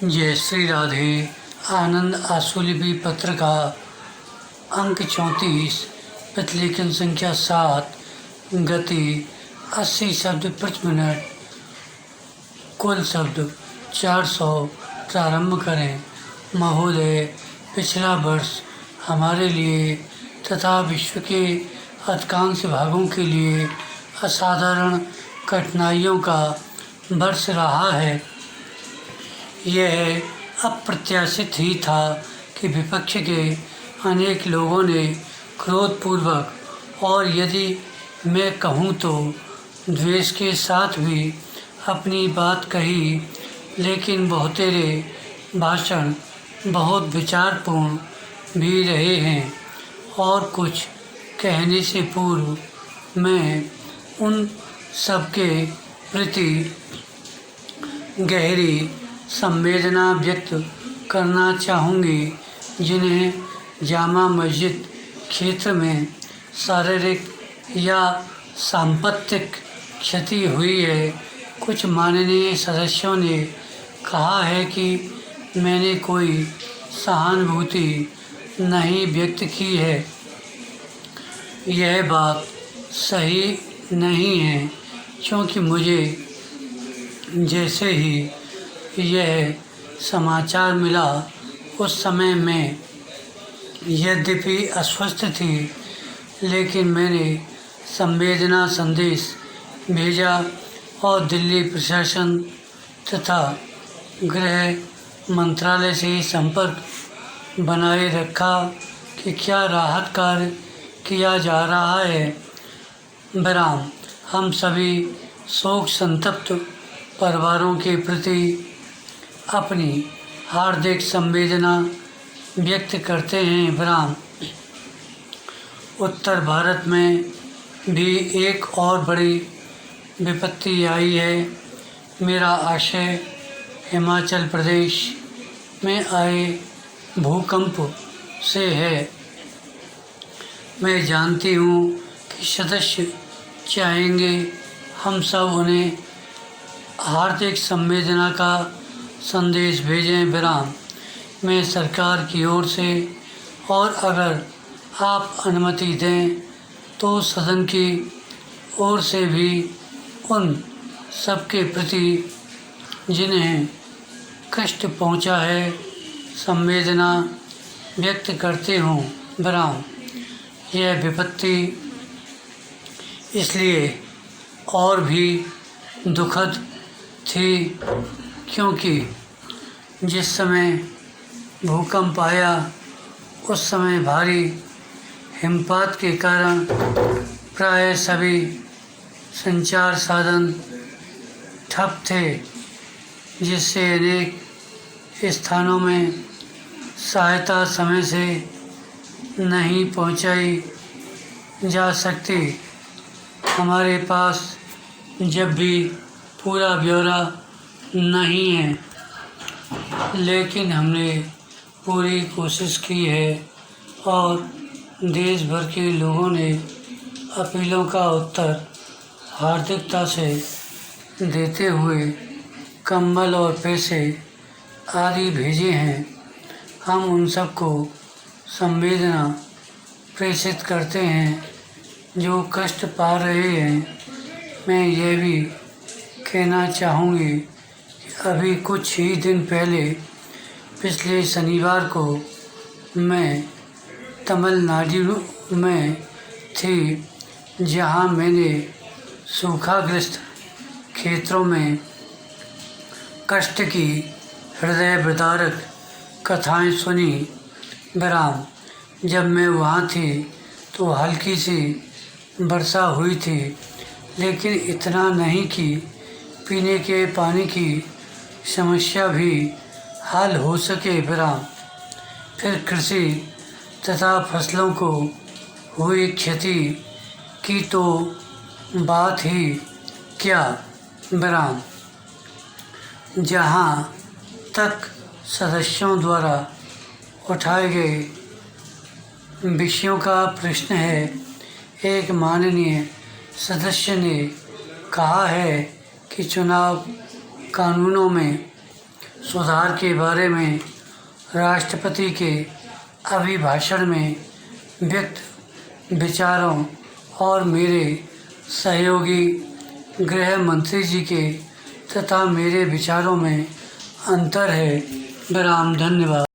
जय श्री राधे। आनंद आशुलिपि पत्र का अंक 34, प्रतिलेखन संख्या 7, गति 80 शब्द प्रति मिनट, कुल शब्द 400। प्रारंभ करें। महोदय, पिछला वर्ष हमारे लिए तथा विश्व के अधिकांश भागों के लिए असाधारण कठिनाइयों का वर्ष रहा है। यह अप्रत्याशित ही था कि विपक्ष के अनेक लोगों ने क्रोधपूर्वक और यदि मैं कहूँ तो द्वेष के साथ भी अपनी बात कही, लेकिन बहुतेरे भाषण बहुत विचारपूर्ण भी रहे हैं और कुछ कहने से पूर्व मैं उन सबके प्रति गहरी संवेदना व्यक्त करना चाहूँगी जिन्हें जामा मस्जिद क्षेत्र में शारीरिक या सांपत्तिक क्षति हुई है। कुछ माननीय सदस्यों ने कहा है कि मैंने कोई सहानुभूति नहीं व्यक्त की है। यह बात सही नहीं है, क्योंकि मुझे जैसे ही यह समाचार मिला उस समय मैं यद्यपि अस्वस्थ थी, लेकिन मैंने संवेदना संदेश भेजा और दिल्ली प्रशासन तथा गृह मंत्रालय से संपर्क बनाए रखा कि क्या राहत कार्य किया जा रहा है। विराम। हम सभी शोक संतप्त परिवारों के प्रति अपनी हार्दिक संवेदना व्यक्त करते हैं। विराम। उत्तर भारत में भी एक और बड़ी विपत्ति आई है। मेरा आशय हिमाचल प्रदेश में आए भूकंप से है। मैं जानती हूँ कि सदस्य चाहेंगे हम सब उन्हें हार्दिक संवेदना का संदेश भेजें। विराम। मैं सरकार की ओर से और अगर आप अनुमति दें तो सदन की ओर से भी उन सबके प्रति जिन्हें कष्ट पहुंचा है संवेदना व्यक्त करते हूँ। विराम। यह विपत्ति इसलिए और भी दुखद थी क्योंकि जिस समय भूकंप आया उस समय भारी हिमपात के कारण प्राय सभी संचार साधन ठप थे, जिससे अनेक स्थानों में सहायता समय से नहीं पहुंचाई जा सकती। हमारे पास जब भी पूरा ब्यौरा नहीं है, लेकिन हमने पूरी कोशिश की है और देश भर के लोगों ने अपीलों का उत्तर हार्दिकता से देते हुए कंबल और पैसे आदि भेजे हैं। हम उन सबको संवेदना प्रेषित करते हैं जो कष्ट पा रहे हैं। मैं यह भी कहना चाहूँगी कि अभी कुछ ही दिन पहले पिछले शनिवार को मैं तमिलनाडु में थी, जहाँ मैंने सूखाग्रस्त क्षेत्रों में कष्ट की हृदय विदारक कथाएं सुनी। विराम। जब मैं वहाँ थी तो हल्की सी वर्षा हुई थी, लेकिन इतना नहीं कि पीने के पानी की समस्या भी हल हो सके। विराम। फिर कृषि तथा फसलों को हुई क्षति की तो बात ही क्या। विराम। जहाँ तक सदस्यों द्वारा उठाए गए विषयों का प्रश्न है, एक माननीय सदस्य ने कहा है कि चुनाव कानूनों में सुधार के बारे में राष्ट्रपति के अभिभाषण में व्यक्त विचारों और मेरे सहयोगी गृह मंत्री जी के तथा मेरे विचारों में अंतर है। विराम। धन्यवाद।